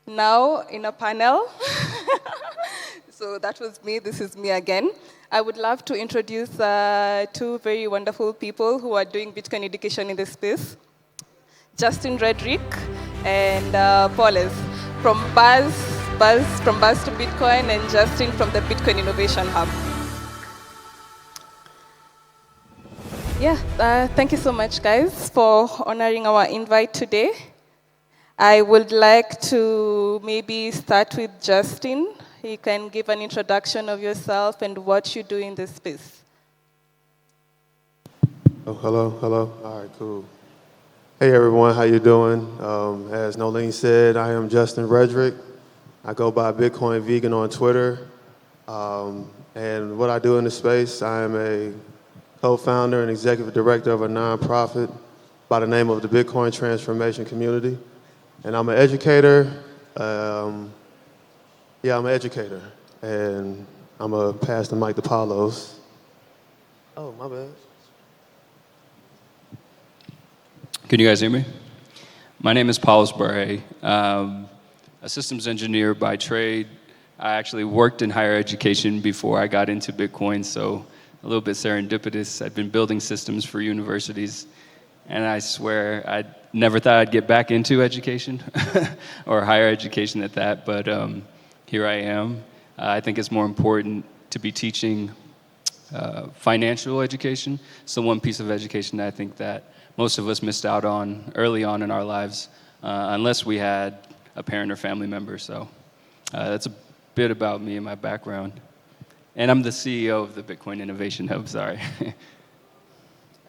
now in a panel. So that was me, this is me again. I would love to introduce two very wonderful people who are doing Bitcoin education in this space. Justin Redrick and Paulus from Buzz to Bitcoin, and Justin from the Bitcoin Innovation Hub. Yeah, thank you so much, guys, for honoring our invite today. I would like to maybe start with Justin. You can give an introduction of yourself and what you do in this space. Oh, hello. All right, cool. Hey, everyone, how you doing? As Nolene said, I am Justin Redrick. I go by Bitcoin Vegan on Twitter. And what I do in the space, I am a co-founder and executive director of a nonprofit by the name of the Bitcoin Transformation Community. And I'm an educator. I'm an educator. And I'm going to pass the mic to Paulos. Oh, my bad. Can you guys hear me? My name is Paulos Barre. A systems engineer by trade. I actually worked in higher education before I got into Bitcoin, so a little bit serendipitous. I'd been building systems for universities, and I swear I never thought I'd get back into education, or higher education at that, but here I am. I think it's more important to be teaching financial education. So one piece of education that I think that most of us missed out on early on in our lives, unless we had a parent or family member. So that's a bit about me and my background. And I'm the CEO of the Bitcoin Innovation Hub, sorry.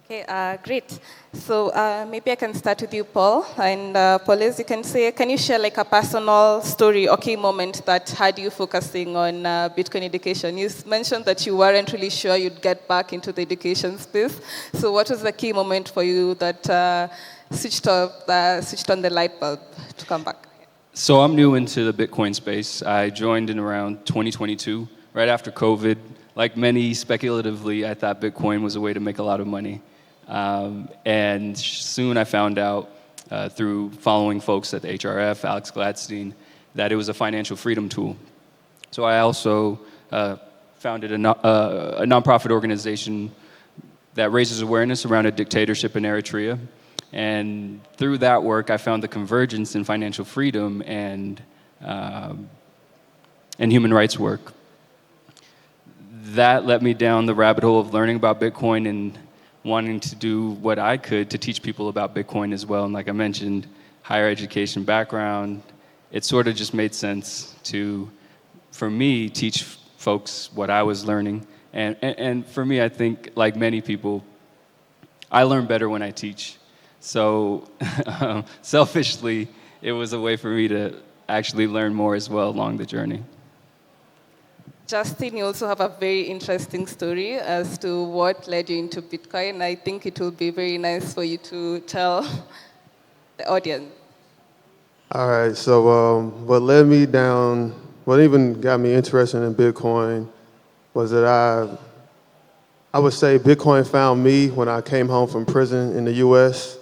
Okay, great. So maybe I can start with you, Paul. And Paulus, can you share like a personal story or key moment that had you focusing on Bitcoin education? You mentioned that you weren't really sure you'd get back into the education space. So what was the key moment for you that switched on the light bulb to come back? So I'm new into the Bitcoin space. I joined in around 2022, right after COVID. Like many, speculatively, I thought Bitcoin was a way to make a lot of money. And soon I found out through following folks at the HRF, Alex Gladstein, that it was a financial freedom tool. So I also founded a nonprofit organization that raises awareness around a dictatorship in Eritrea. And through that work, I found the convergence in financial freedom and human rights work. That led me down the rabbit hole of learning about Bitcoin and wanting to do what I could to teach people about Bitcoin as well. And like I mentioned, higher education background, it sort of just made sense to, for me, teach folks what I was learning. And for me, I think, like many people, I learn better when I teach. So selfishly, it was a way for me to actually learn more as well along the journey. Justin, you also have a very interesting story as to what led you into Bitcoin. I think it will be very nice for you to tell the audience. All right, so what led me down, what even got me interested in Bitcoin was that I would say Bitcoin found me when I came home from prison in the US.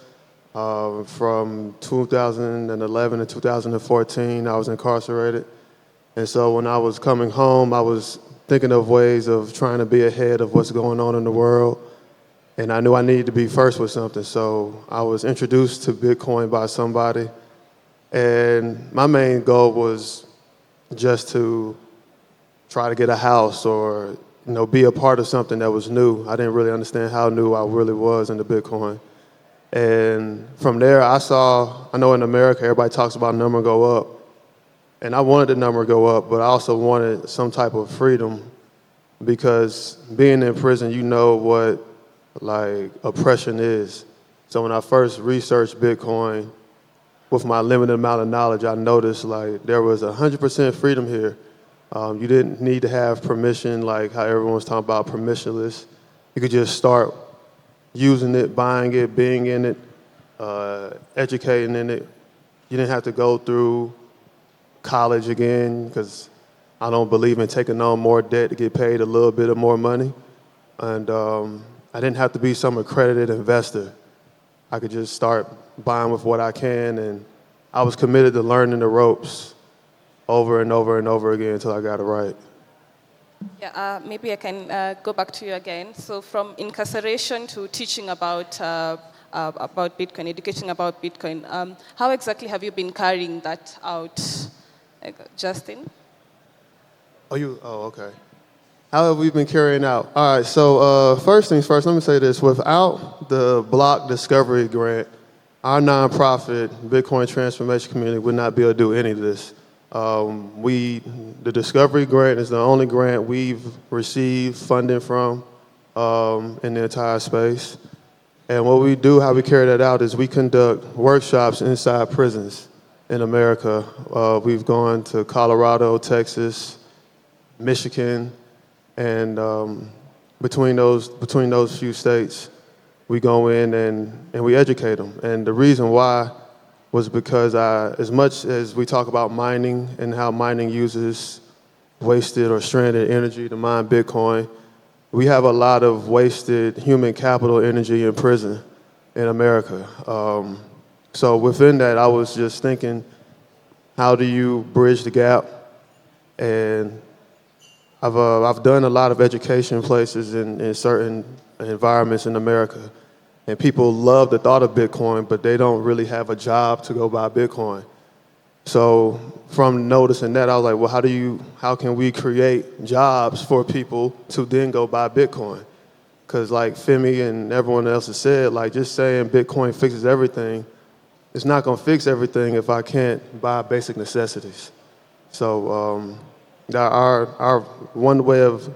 From 2011 to 2014, I was incarcerated. And so when I was coming home, I was thinking of ways of trying to be ahead of what's going on in the world. And I knew I needed to be first with something. So I was introduced to Bitcoin by somebody. And my main goal was just to try to get a house or be a part of something that was new. I didn't really understand how new I really was into Bitcoin. And from there, I know in America, everybody talks about number go up. And I wanted the number to go up, but I also wanted some type of freedom because being in prison, you know what like oppression is. So when I first researched Bitcoin, with my limited amount of knowledge, I noticed like there was 100% freedom here. You didn't need to have permission like how everyone's talking about permissionless. You could just start using it, buying it, being in it, educating in it. You didn't have to go through college again because I don't believe in taking on more debt to get paid a little bit of more money. And I didn't have to be some accredited investor. I could just start buying with what I can, and I was committed to learning the ropes. over and over and over again until I got it right. Yeah, maybe I can go back to you again. So from incarceration to teaching about Bitcoin, education about Bitcoin, how exactly have you been carrying that out, Justin? Oh, okay. How have we been carrying out? All right, so first things first, let me say this. Without the Block Discovery Grant, our nonprofit, Bitcoin Transformation Community, would not be able to do any of this. The Discovery Grant is the only grant we've received funding from in the entire space. And what we do, how we carry that out, is we conduct workshops inside prisons in America. We've gone to Colorado, Texas, Michigan, and between those few states, we go in and we educate them. And the reason why was because as much as we talk about mining and how mining uses wasted or stranded energy to mine Bitcoin, we have a lot of wasted human capital energy in prison in America. So within that, I was just thinking, how do you bridge the gap? And I've done a lot of education places in certain environments in America, and people love the thought of Bitcoin, but they don't really have a job to go buy Bitcoin. So from noticing that, I was like, well, how can we create jobs for people to then go buy Bitcoin? Because like Femi and everyone else has said, like just saying Bitcoin fixes everything, it's not gonna fix everything if I can't buy basic necessities. So our one way of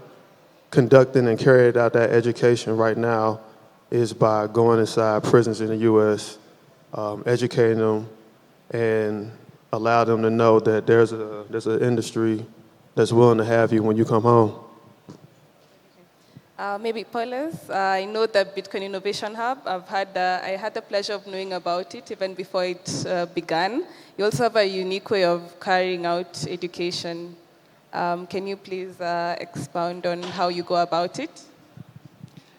conducting and carrying out that education right now is by going inside prisons in the U.S., educating them, and allow them to know that there's an industry that's willing to have you when you come home. Maybe Paulus, I know the Bitcoin Innovation Hub. I had the pleasure of knowing about it even before it began. You also have a unique way of carrying out education. Can you please expound on how you go about it?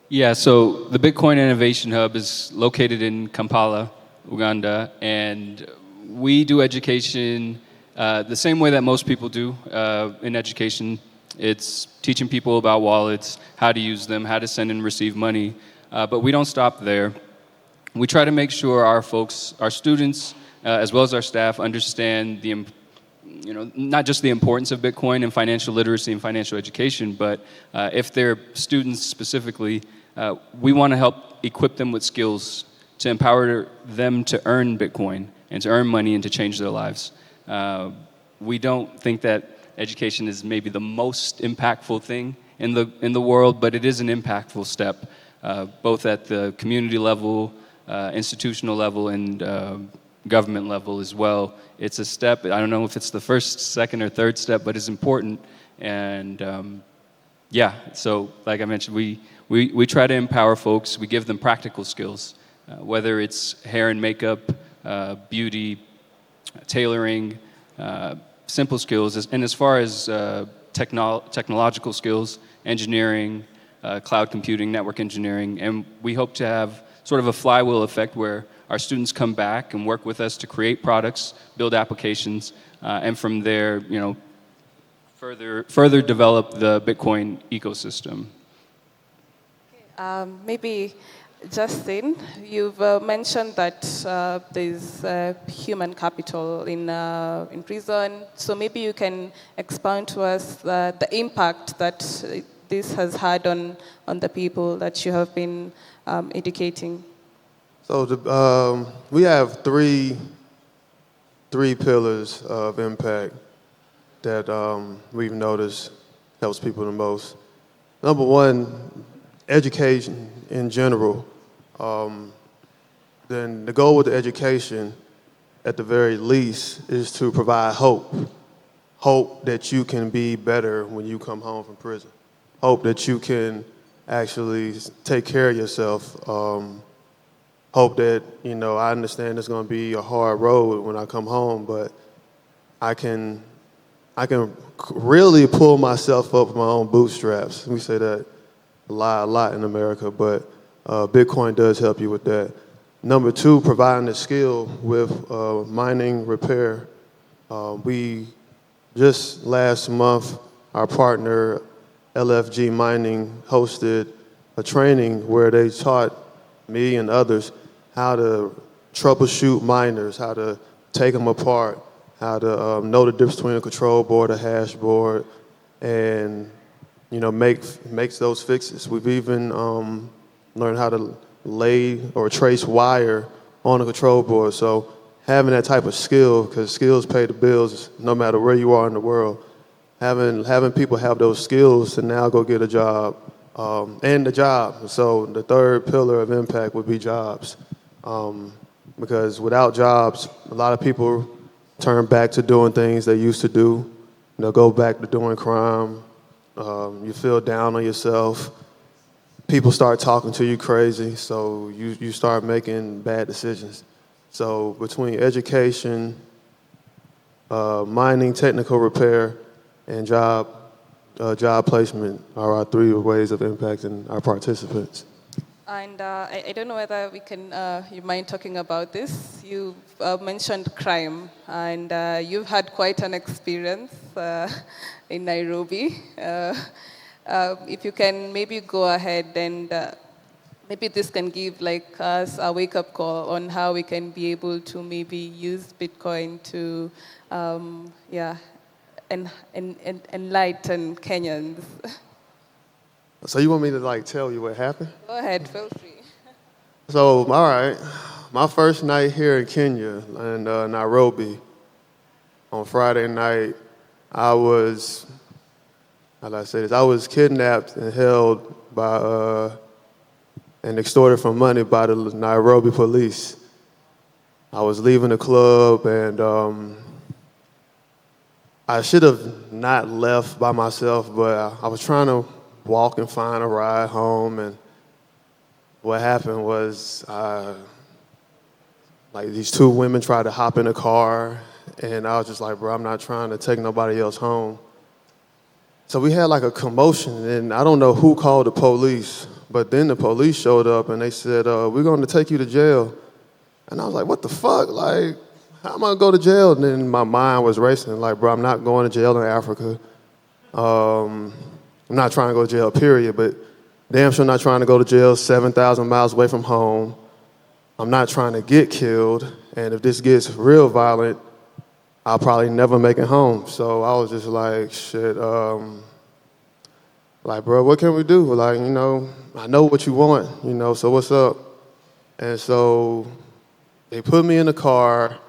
Yeah, so the Bitcoin Innovation Hub is located in Kampala, Uganda, and we do education the same way that most people do in education. It's teaching people about wallets, how to use them, how to send and receive money, but we don't stop there. We try to make sure our folks, our students, as well as our staff, understand not just the importance of Bitcoin and financial literacy and financial education, but if they're students specifically, we want to help equip them with skills to empower them to earn Bitcoin and to earn money and to change their lives. We don't think that education is maybe the most impactful thing in the world, but it is an impactful step, both at the community level, institutional level, and government level as well. It's a step. I don't know if it's the first, second, or third step, but it's important. And yeah, so like I mentioned, we try to empower folks. We give them practical skills, whether it's hair and makeup, beauty, tailoring, simple skills. And as far as technological skills, engineering, cloud computing, network engineering, and we hope to have sort of a flywheel effect where our students come back and work with us to create products, build applications, and from there, further develop the Bitcoin ecosystem. Maybe Justin, you've mentioned that there's human capital in prison. So maybe you can expound to us the impact that this has had on the people that you have been educating. So we have three pillars of impact that we've noticed helps people the most. Number one, education in general. Then the goal with the education, at the very least, is to provide hope. Hope that you can be better when you come home from prison. Hope that you can actually take care of yourself. Hope that, I understand it's going to be a hard road when I come home, but I can really pull myself up with my own bootstraps. We say that a lot in America, but Bitcoin does help you with that. Number two, providing a skill with mining repair. We just last month, our partner, LFG Mining, hosted a training where they taught me and others how to troubleshoot miners, how to take them apart, how to know the difference between a control board, a hash board, and makes those fixes. We've even learned how to lay or trace wire on a control board. So having that type of skill, because skills pay the bills no matter where you are in the world, having people have those skills to now go get a job, and the job. So the third pillar of impact would be jobs. Because without jobs, a lot of people turn back to doing things they used to do. Go back to doing crime. You feel down on yourself. People start talking to you crazy, so you start making bad decisions. So between education, mining, technical repair, and job placement are our three ways of impacting our participants. And I don't know whether you mind talking about this. You mentioned crime, and you've had quite an experience in Nairobi. If you can maybe go ahead and maybe this can give us a wake-up call on how we can be able to maybe use Bitcoin to, enlighten Kenyans. So you want me to tell you what happened? Go ahead, feel free. So, all right. My first night here in Kenya, in Nairobi, on Friday night, I was kidnapped and held by, and extorted for money by the Nairobi police. I was leaving the club, and I should have not left by myself, but I was trying to walk and find a ride home, and what happened was these two women tried to hop in a car, and I was just like, bro, I'm not trying to take nobody else home. So we had a commotion, and I don't know who called the police, but then the police showed up and they said, we're going to take you to jail. And I was like, what the fuck? How am I going to go to jail? And then my mind was racing, bro, I'm not going to jail in Africa. I'm not trying to go to jail, period, but damn sure not trying to go to jail 7,000 miles away from home. I'm not trying to get killed, and if this gets real violent, I'll probably never make it home. So I was just like, shit, bro, what can we do? I know what you want, so what's up? And so they put me in the car.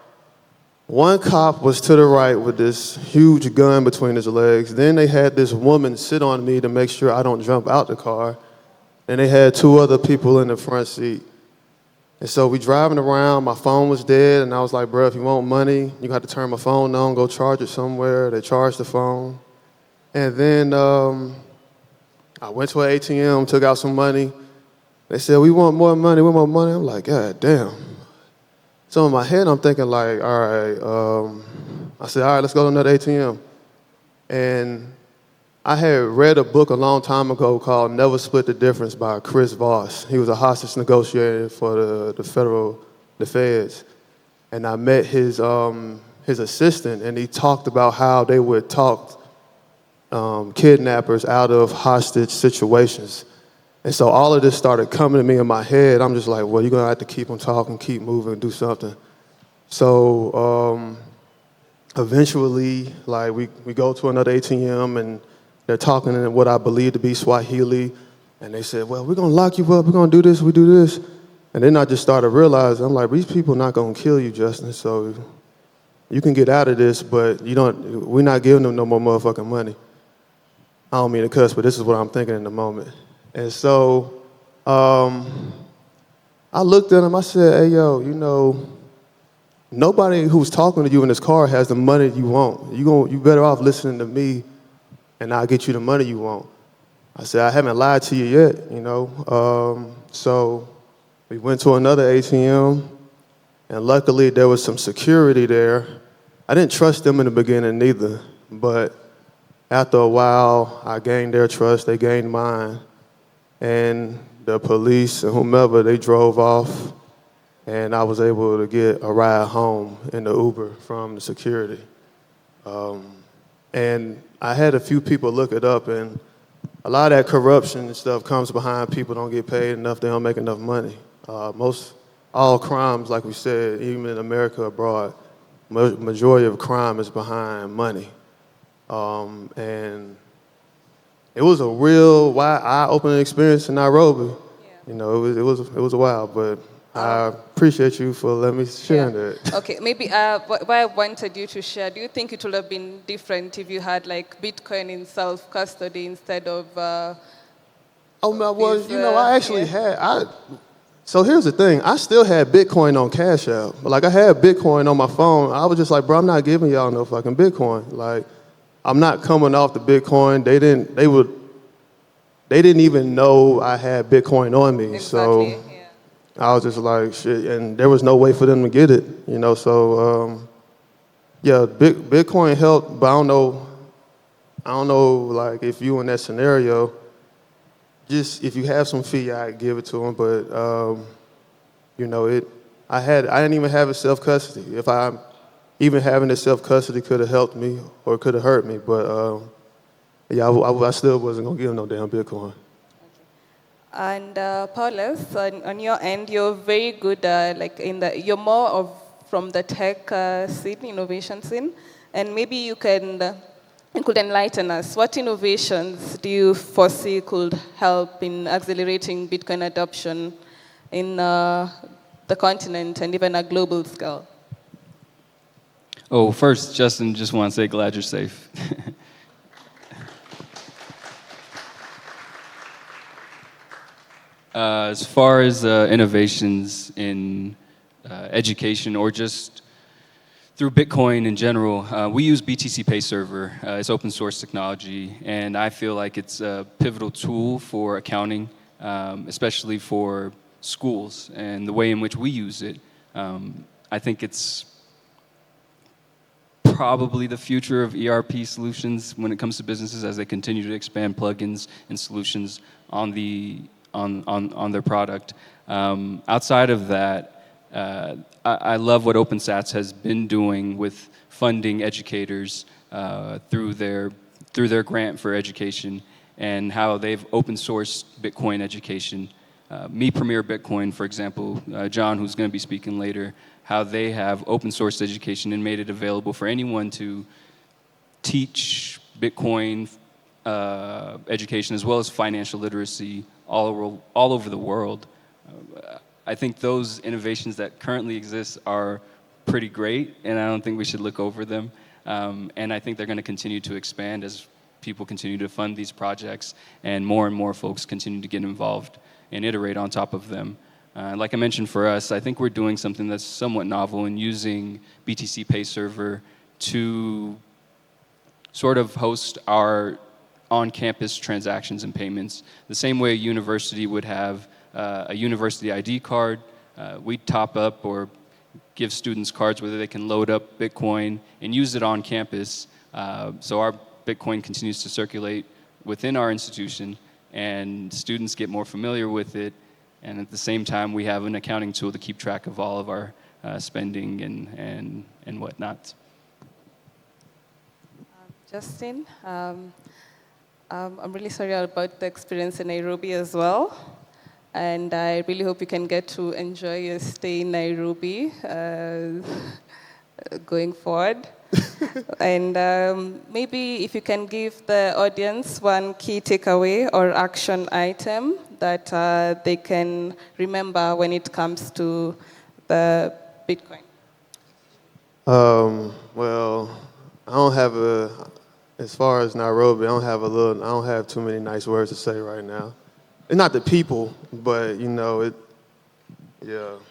One cop was to the right with this huge gun between his legs. Then they had this woman sit on me to make sure I don't jump out the car. And they had two other people in the front seat. And so we driving around, my phone was dead, and I was like, bro, if you want money, you got to turn my phone on, go charge it somewhere. They charged the phone. And then I went to an ATM, took out some money. They said, we want more money, we want money. I'm like, God damn. So in my head, I'm thinking all right, I said, all right, let's go to another ATM. And I had read a book a long time ago called Never Split the Difference by Chris Voss. He was a hostage negotiator for the feds. And I met his assistant, and he talked about how they would talk kidnappers out of hostage situations. And so all of this started coming to me in my head. I'm just like, well, you're going to have to keep them talking, keep moving, do something. So eventually, we go to another ATM, and they're talking in what I believe to be Swahili. And they said, well, we're going to lock you up. We're going to do this. We do this. And then I just started realizing, I'm like, these people not going to kill you, Justin. So you can get out of this, but we're not giving them no more motherfucking money. I don't mean to cuss, but this is what I'm thinking in the moment. And so I looked at him. I said, hey, yo, nobody who's talking to you in this car has the money you want. You better off listening to me, and I'll get you the money you want. I said, I haven't lied to you yet, So we went to another ATM, and luckily there was some security there. I didn't trust them in the beginning neither, but after a while, I gained their trust, they gained mine, and the police and whomever, they drove off, and I was able to get a ride home in the Uber from the security. And I had a few people look it up, and a lot of that corruption and stuff comes behind people don't get paid enough, they don't make enough money. All crimes, like we said, even in America abroad, majority of crime is behind money. And it was a real eye-opening experience in Nairobi. You know, it was a while, but I appreciate you for letting me share that. Okay, maybe why I wanted you to share, do you think it would have been different if you had like Bitcoin in self-custody instead of... So here's the thing, I still had Bitcoin on Cash App. Like I had Bitcoin on my phone. I was just like, bro, I'm not giving y'all no fucking Bitcoin. Like, I'm not coming off the Bitcoin. They didn't even know I had Bitcoin on me. Exactly, So I was just like, shit, and there was no way for them to get it, you know. So Bitcoin helped, but I don't know, like if you in that scenario, just if you have some fee, I'd give it to them. But you know, I didn't even have it self-custody. If I even having it self-custody could have helped me or could have hurt me, but I still wasn't gonna give them no damn Bitcoin. And Paulus, on your end, you're very good, you're more of from the tech scene, innovation scene, and maybe you could enlighten us. What innovations do you foresee could help in accelerating Bitcoin adoption in the continent and even a global scale? Oh, first, Justin, just want to say glad you're safe. As far as innovations in education or just through Bitcoin in general, we use BTC Pay Server. It's open source technology, and I feel like it's a pivotal tool for accounting, especially for schools and the way in which we use it. I think it's probably the future of ERP solutions when it comes to businesses as they continue to expand plugins and solutions on their product. Outside of that, I love what OpenSats has been doing with funding educators through their grant for education and how they've open sourced Bitcoin education. Me Premier Bitcoin, for example, John, who's going to be speaking later, how they have open sourced education and made it available for anyone to teach Bitcoin education as well as financial literacy all over the world. I think those innovations that currently exist are pretty great, and I don't think we should look over them. And I think they're going to continue to expand as people continue to fund these projects and more folks continue to get involved and iterate on top of them. Like I mentioned, for us, I think we're doing something that's somewhat novel in using BTC Pay Server to sort of host our on-campus transactions and payments. The same way a university would have a university ID card, we top up or give students cards where they can load up Bitcoin and use it on campus. So our Bitcoin continues to circulate within our institution and students get more familiar with it. And at the same time, we have an accounting tool to keep track of all of our spending and whatnot. Justin, I'm really sorry about the experience in Nairobi as well. And I really hope you can get to enjoy your stay in Nairobi going forward. And maybe if you can give the audience one key takeaway or action item that they can remember when it comes to the Bitcoin. Well, I don't have as far as Nairobi, I don't have too many nice words to say right now. It's not the people, but you know, it'll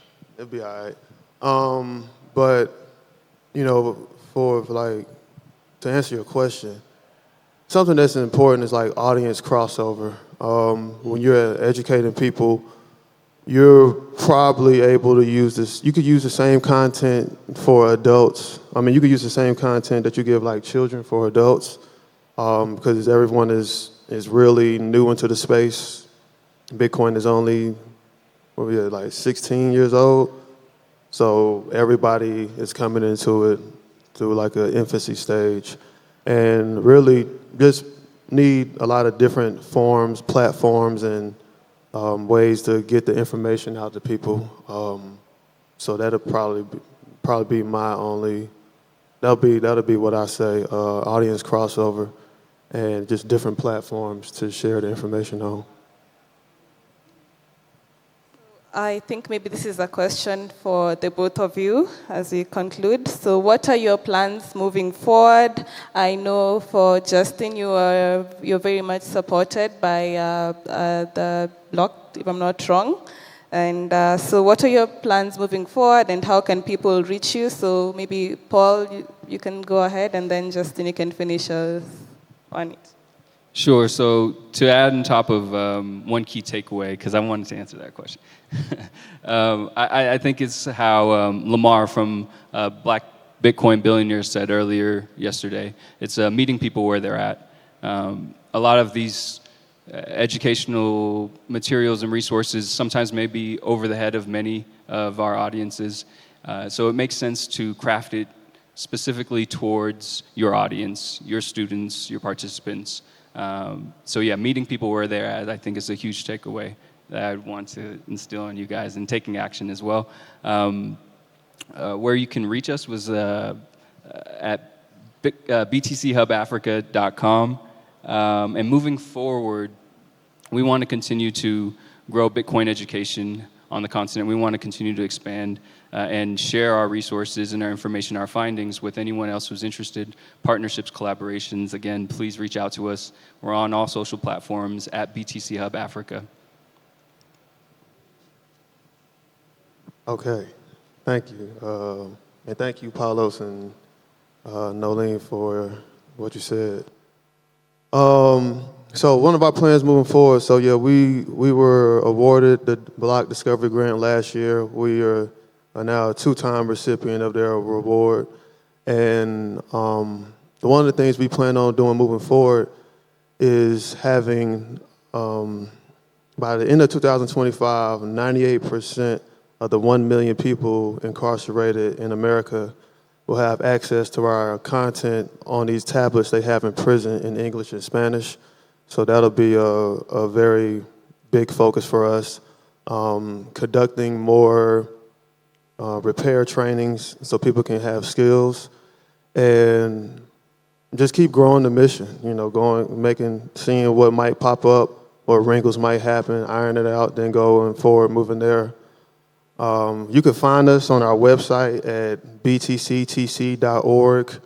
be all right. But you know, to answer your question, something that's important is like audience crossover. When you're educating people, you're probably able to use this. You could use the same content for adults. I mean, you could use the same content that you give like children for adults, because everyone is really new into the space. Bitcoin is only, like 16 years old. So everybody is coming into it through like an infancy stage. and really just need a lot of different forms, platforms, and ways to get the information out to people. So that'll probably be my only. That'll be what I say. Audience crossover, and just different platforms to share the information on. I think maybe this is a question for the both of you as we conclude. So what are your plans moving forward? I know for Justin, you're very much supported by the block, if I'm not wrong. And so what are your plans moving forward, and how can people reach you? So maybe Paul, you can go ahead, and then Justin, you can finish us on it. Sure. So to add on top of one key takeaway, because I wanted to answer that question, I think it's how Lamar from Black Bitcoin Billionaires said earlier yesterday. It's meeting people where they're at. A lot of these educational materials and resources sometimes may be over the head of many of our audiences. So it makes sense to craft it specifically towards your audience, your students, your participants. So yeah, meeting people where they're at, I think, is a huge takeaway that I'd want to instill in you guys, and taking action as well. Where you can reach us was at btchubafrica.com. And moving forward, we want to continue to grow Bitcoin education on the continent. We want to continue to expand and share our resources and our information, our findings with anyone else who's interested. Partnerships, collaborations, again, please reach out to us. We're on all social platforms at BTC Hub Africa. Okay, thank you. And thank you, Paulos and Nolene, for what you said. So one of our plans moving forward, so yeah, we were awarded the Block Discovery Grant last year. We are now a 2-time recipient of their reward. And one of the things we plan on doing moving forward is having, by the end of 2025, 98% of the 1 million people incarcerated in America will have access to our content on these tablets they have in prison in English and Spanish. So that'll be a very big focus for us. Conducting more repair trainings so people can have skills, and just keep growing the mission, seeing what might pop up, what wrinkles might happen, iron it out, then going forward, moving there. You can find us on our website at btctc.org.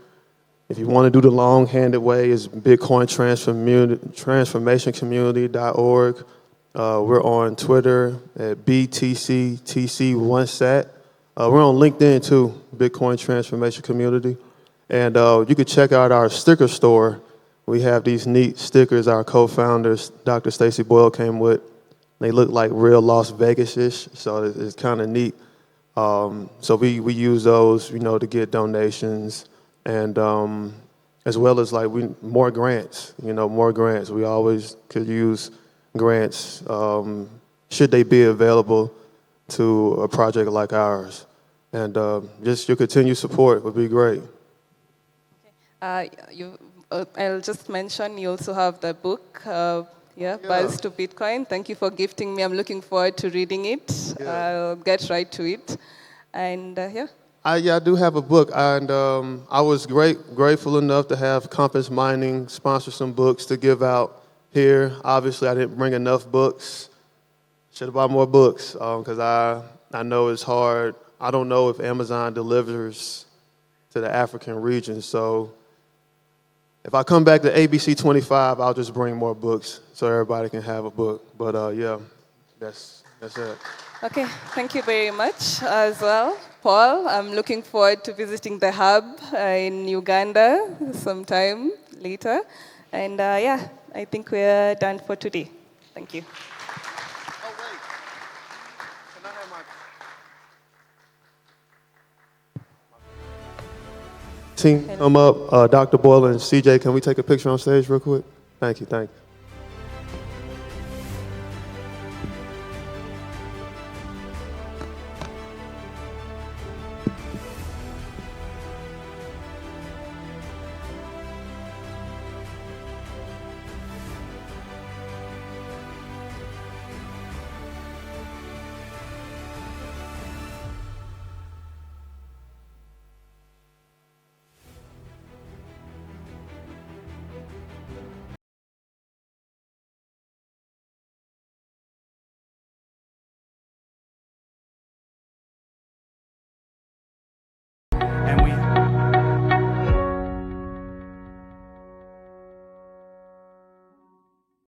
If you want to do the long-handed way, it's bitcointransformationcommunity.org. We're on Twitter at BTCTC1SAT. We're on LinkedIn too, Bitcoin Transformation Community. And you can check out our sticker store. We have these neat stickers our co-founders, Dr. Stacy Boyle, came with. They look like real Las Vegas-ish, so it's kind of neat. So we use those, to get donations, and as well as more grants, more grants. We always could use grants should they be available to a project like ours. And just your continued support would be great. I'll just mention you also have the book, Buzz to Bitcoin. Thank you for gifting me. I'm looking forward to reading it. Yeah. I'll get right to it. And I do have a book, and I was grateful enough to have Compass Mining sponsor some books to give out here. Obviously, I didn't bring enough books. Should have bought more books, because I know it's hard. I don't know if Amazon delivers to the African region, so if I come back to ABC 25, I'll just bring more books so everybody can have a book. But that's it. okay, thank you very much as well, Paul. I'm looking forward to visiting the hub in Uganda sometime later. And I think we're done for today. Thank you. Oh, wait. Can I have my team come up? Dr. Boyle and CJ, can we take a picture on stage real quick? Thank you.